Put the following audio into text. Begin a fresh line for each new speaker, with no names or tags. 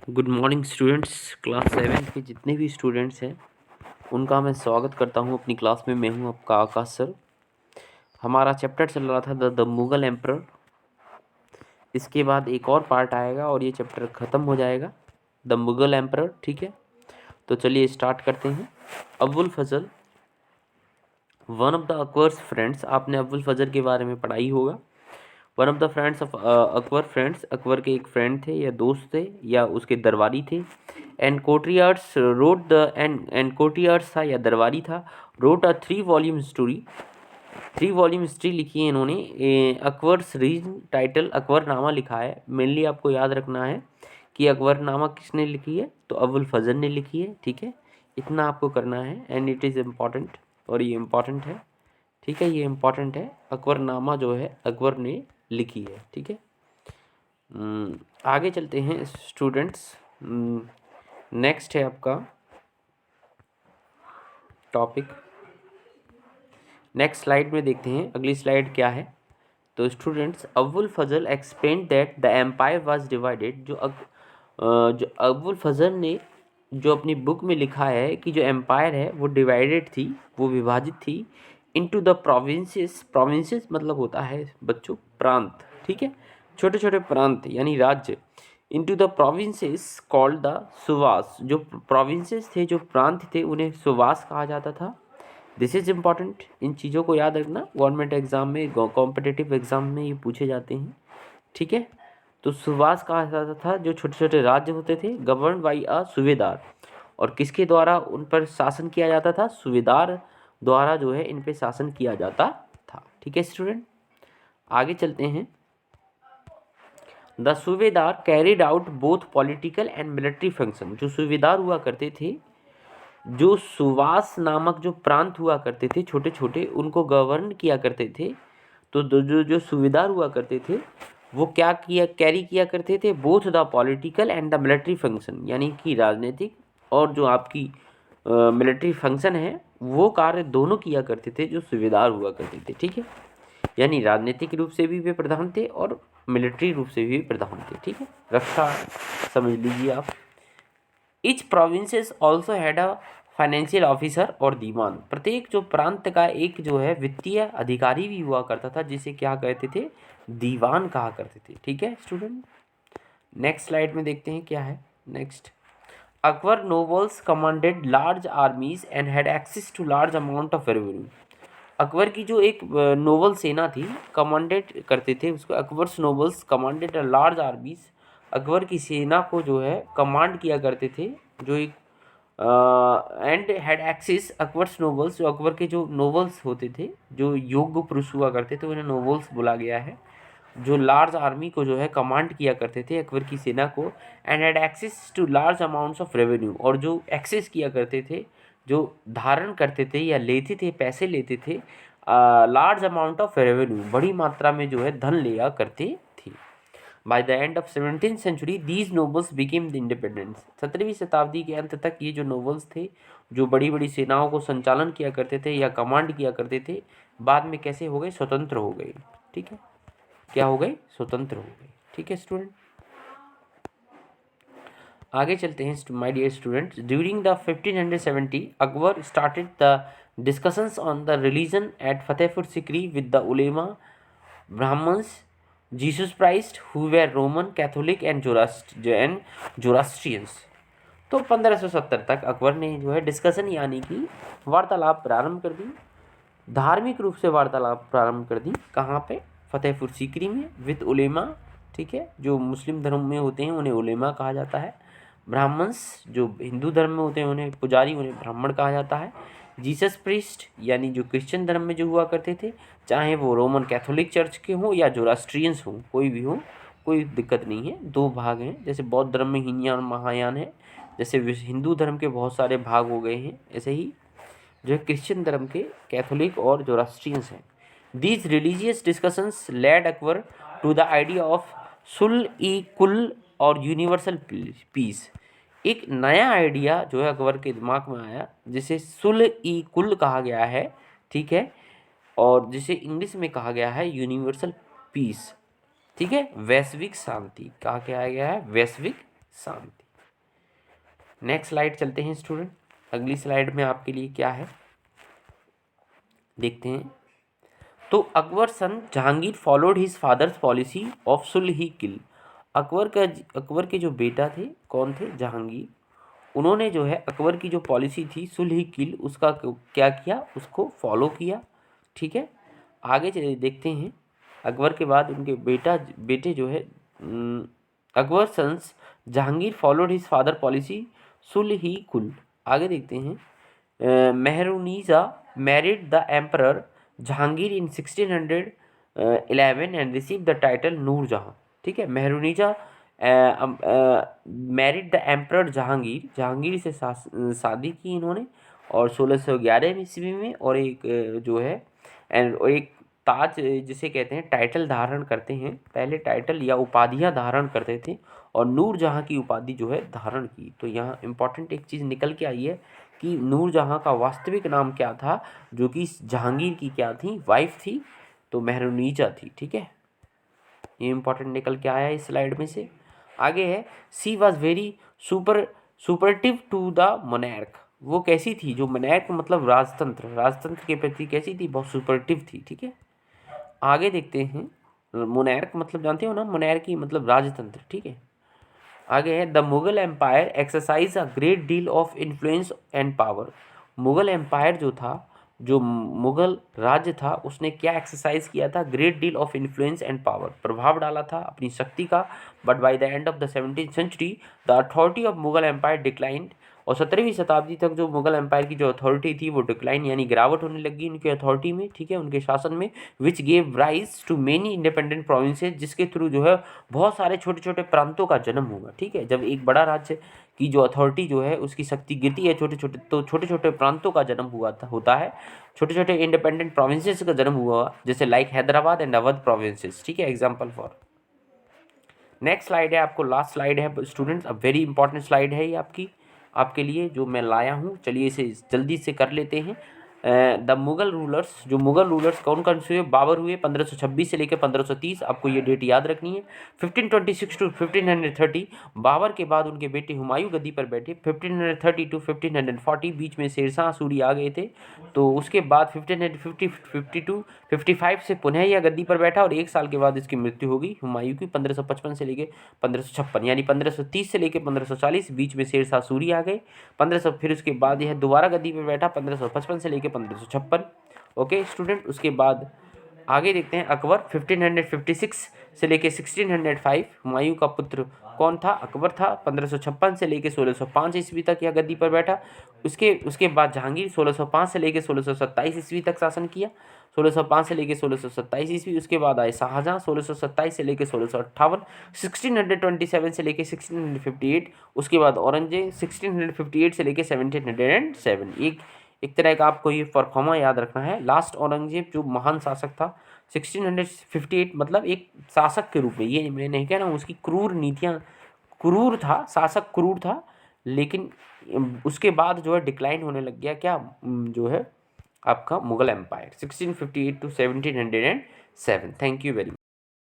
Good morning students. Class 7 के जितने भी स्टूडेंट्स हैं उनका मैं स्वागत करता हूं अपनी क्लास में। मैं हूं आपका आकाश सर। हमारा चैप्टर चल रहा था द मुगल एम्परर। इसके बाद एक और पार्ट आएगा और ये चैप्टर ख़त्म हो जाएगा, द मुगल एम्परर। ठीक है, तो चलिए स्टार्ट करते हैं। Abul Fazl, one of the Akbar's friends. आपने अब्बुल फजल के बारे में पढ़ा ही होगा। One of the friends of Akbar. Friends Akbar के एक फ्रेंड थे या दोस्त थे या उसके दरबारी थे। एंड कोर्टियार्ड्स रोड द एंड कोर्टियार्ड्स था या दरबारी था। Wrote a 3 volume story. 3 volume history लिखी है इन्होंने। अकबर्स रीजन टाइटल अकबरनामा लिखा है। मेनली आपको याद रखना है कि अकबरनामा किसने लिखी है, तो अबुल फजल ने लिखी है। ठीक है, इतना आपको करना है एंड इट इज़ इम्पॉर्टेंट, और ये इम्पॉर्टेंट है। ठीक है, ये इम्पॉर्टेंट है। अकबरनामा जो है अकबर ने लिखी है। ठीक है, आगे चलते हैं स्टूडेंट्स। नेक्स्ट है आपका टॉपिक। नेक्स्ट स्लाइड में देखते हैं अगली स्लाइड क्या है। तो students, Abul Fazl explain that the empire was divided. जो अब्बुल फजल ने जो अपनी बुक में लिखा है कि जो एम्पायर है वो डिवाइडेड थी, वो विभाजित थी इनटू द प्रोविंसेस। प्रोविंसेस मतलब होता है बच्चों प्रांत। ठीक है, छोटे छोटे प्रांत यानी राज्य। Into the provinces called the सुवास। जो प्रोविंसेस थे, जो प्रांत थे, उन्हें सुवास कहा जाता था। दिस इज इम्पॉर्टेंट, इन चीज़ों को याद रखना। गवर्नमेंट एग्जाम में, कॉम्पिटिटिव एग्जाम में ये पूछे जाते हैं। ठीक है, तो सुवास कहा जाता था जो छोटे छोटे राज्य होते थे, गवर्न बाई अ सूबेदार। और किसके द्वारा उन पर शासन किया जाता था? सूबेदार द्वारा जो है इन पे शासन किया जाता था। ठीक है स्टूडेंट, आगे चलते हैं। द सूबेदार carried out both political and military function. जो सूबेदार हुआ करते थे, जो सुवास नामक जो प्रांत हुआ करते थे छोटे छोटे, उनको गवर्न किया करते थे। तो जो जो सूबेदार हुआ करते थे वो क्या किया, कैरी किया करते थे? Both the political and the military function, यानी कि राजनीतिक और जो आपकी मिलिट्री फंक्शन है वो कार्य दोनों किया करते थे जो सूबेदार हुआ करते थे। ठीक है, यानी राजनीतिक रूप से भी वे प्रधान थे और मिलिट्री रूप से भी प्रधान थे। ठीक है, रक्षा समझ लीजिए आप। Each provinces also had a financial officer और दीवान। प्रत्येक जो प्रांत का एक जो है वित्तीय अधिकारी भी हुआ करता था, जिसे क्या कहते थे? दीवान कहा करते थे। ठीक है स्टूडेंट, नेक्स्ट स्लाइड में देखते हैं क्या है। Next, Akbar nobles commanded large armies and had access to large amount of revenue. Akbar की जो एक नोबल सेना थी, कमांडेड करते थे उसको Akbar's nobles commanded a large आर्मीज। Akbar की सेना को जो है कमांड किया करते थे, जो एक and had access. Akbar's nobles, जो अकबर के जो नोबल्स होते थे, जो योग्य पुरुष हुआ करते थे, उन्हें नोबल्स बोला गया है। जो लार्ज आर्मी को जो है कमांड किया करते थे, अकबर की सेना को। And had access to large amounts of revenue, और जो एक्सेस किया करते थे, जो धारण करते थे या लेते थे, पैसे लेते थे, लार्ज अमाउंट ऑफ रेवेन्यू, बड़ी मात्रा में जो है धन लिया करते थे। By the end of 17th century these nobles became the independence. 17वीं शताब्दी के अंत तक ये जो नोबल्स थे, जो बड़ी बड़ी सेनाओं को संचालन किया करते थे या कमांड किया करते थे, बाद में कैसे हो गए? स्वतंत्र हो गए। ठीक है, क्या हो गए? स्वतंत्र हो गए। ठीक है स्टूडेंट, आगे चलते हैं my dear students. During the 1570 Akbar started the discussions on the religion at Fatehpur Sikri with the ulema, Brahmans, Jesus Christ who were Roman Catholic and Zoroastrians. तो 1570 तक अकबर ने जो है डिस्कशन यानी कि वार्तालाप प्रारंभ कर दी, धार्मिक रूप से वार्तालाप प्रारंभ कर दी। कहाँ पे? फतेहपुर सीकरी में, विद उलेमा। ठीक है, जो मुस्लिम धर्म में होते हैं उन्हें उलेमा कहा जाता है। ब्राह्मण्स, जो हिंदू धर्म में होते हैं उन्हें पुजारी, उन्हें ब्राह्मण कहा जाता है। जीसस प्रीस्ट, यानी जो क्रिश्चियन धर्म में जो हुआ करते थे, चाहे वो रोमन कैथोलिक चर्च के हों या जोरास्ट्रियंस हों, कोई भी हो, कोई दिक्कत नहीं है। 2 भाग हैं, जैसे बौद्ध धर्म में हीनयान और महायान है, जैसे हिंदू धर्म के बहुत सारे भाग हो गए हैं, ऐसे ही जो है क्रिश्चियन धर्म के कैथोलिक और जोरास्ट्रियंस हैं। These religious discussions led Akbar to the idea of Sulh i कुल और यूनिवर्सल पीस। एक नया आइडिया जो है अकबर के दिमाग में आया, जिसे सुल ई कुल कहा गया है। ठीक है, और जिसे इंग्लिश में कहा गया है यूनिवर्सल पीस। ठीक है, वैश्विक शांति कहा गया है, वैश्विक शांति। नेक्स्ट स्लाइड चलते हैं स्टूडेंट। अगली स्लाइड में आपके लिए क्या है देखते हैं। तो Akbar son Jahangir followed his father's policy of सुल ही किल। अकबर के जो बेटा थे कौन थे, जहांगीर, उन्होंने जो है अकबर की जो पॉलिसी थी सुल ही किल उसका क्या किया, उसको फॉलो किया। ठीक है, आगे चलिए देखते हैं। अकबर के बाद उनके बेटे जो है Akbar sons Jahangir followed his father policy सुल ही कुल। आगे देखते हैं। Mehrunnisa married the emperor Jahangir in 1611 and receive the title Nur Jahan. ठीक है, Mehrunnisa married the emperor Jahangir, Jahangir से शादी की इन्होंने, और 1611 ईस्वी में, और एक जो है और एक ताज जिसे कहते हैं टाइटल धारण करते हैं, पहले टाइटल या उपाधियां धारण करते थे, और नूरजहां की उपाधि जो है धारण की। तो यहाँ इंपॉर्टेंट एक चीज़ निकल के आई है कि नूरजहां का वास्तविक नाम क्या था, जो कि जहांगीर की क्या थी, वाइफ थी, तो मेहरुनिजा थी। ठीक है, ये इंपॉर्टेंट निकल के आया इस स्लाइड में से। आगे है, सी वॉज वेरी सुपरटिव टू द मोनैर्क। वो कैसी थी, जो मोनैर्क मतलब राजतंत्र के प्रति कैसी थी, बहुत सुपरटिव थी। ठीक है, आगे देखते हैं। मोनैर्क मतलब जानते हो ना, मोनैर्की मतलब राजतंत्र। ठीक है, आगे है, the Mughal empire exercise a great deal of influence and power. Mughal empire जो था, जो मुगल राज्य था, उसने क्या एक्सरसाइज किया था, great deal of influence and power, प्रभाव डाला था अपनी शक्ति का। But by the end of the 17th century the authority of Mughal empire declined. और 17वीं शताब्दी तक जो मुगल एम्पायर की जो अथॉरिटी थी वो डिक्लाइन यानी गिरावट होने लगी उनकी अथॉरिटी में। ठीक है, उनके शासन में, which gave rise to many independent provinces, जिसके थ्रू जो है बहुत सारे छोटे छोटे प्रांतों का जन्म हुआ। ठीक है, जब एक बड़ा राज्य की जो अथॉरिटी जो है उसकी शक्ति गिरती है छोटे छोटे, तो छोटे छोटे प्रांतों का जन्म होता है, छोटे छोटे इंडिपेंडेंट प्रोविंसेस का जन्म हुआ, जैसे like Hyderabad and Awadh provinces. ठीक है, एग्जाम्पल फॉर। नेक्स्ट स्लाइड है, आपको लास्ट स्लाइड है स्टूडेंट्स, अब वेरी इंपॉर्टेंट स्लाइड है ये आपके लिए जो मैं लाया हूँ। चलिए इसे जल्दी से कर लेते हैं। द मुगल रूलर्स, जो मुगल रूलर्स कौन कौन से हुए, बाबर हुए 1526 से लेकर 1530, आपको ये डेट याद रखनी है। 1526 टू 1530 बाबर के बाद उनके बेटे हुमायूं गद्दी पर बैठे। 1530 टू 1540 बीच में शेरशाह सूरी आ गए थे, तो उसके बाद 1552 55 से पुनः यह गद्दी पर बैठा, और एक साल के बाद इसकी मृत्यु हो गई हुमायूं की 1555 से लेकर 1556, यानी 1530 से लेकर 1540 बीच में शेरशाह सूरी आ गए। 1500 फिर उसके बाद यह दोबारा गद्दी पर बैठा 1555 से लेकर 1556। ओके स्टूडेंट, उसके बाद आगे देखते हैं अकबर 1556 से लेकर 1605। हुमायूं का पुत्र कौन था, अकबर था। 1556 से लेकर 1605 ईस्वी तक यह गद्दी पर बैठा। उसके बाद जहांगीर 1605 से लेकर 1627 ईस्वी तक शासन किया। 1605 से लेकर 1627 ईस्वी। उसके बाद आए शाहजहां 1627 से लेकर 1658, 1627 से लेकर 1658। उसके बाद औरंगजेब 1658 से लेकर 1707। एक तरह का आपको ये फॉर्फॉर्मा याद रखना है। लास्ट औरंगजेब जो महान शासक था 1658, मतलब एक शासक के रूप में, ये मैं नहीं कह रहा हूँ उसकी क्रूर नीतियाँ, क्रूर था शासक, क्रूर था, लेकिन उसके बाद जो है डिक्लाइन होने लग गया क्या, जो है आपका Mughal empire 1658 to 1707। Thank you very much.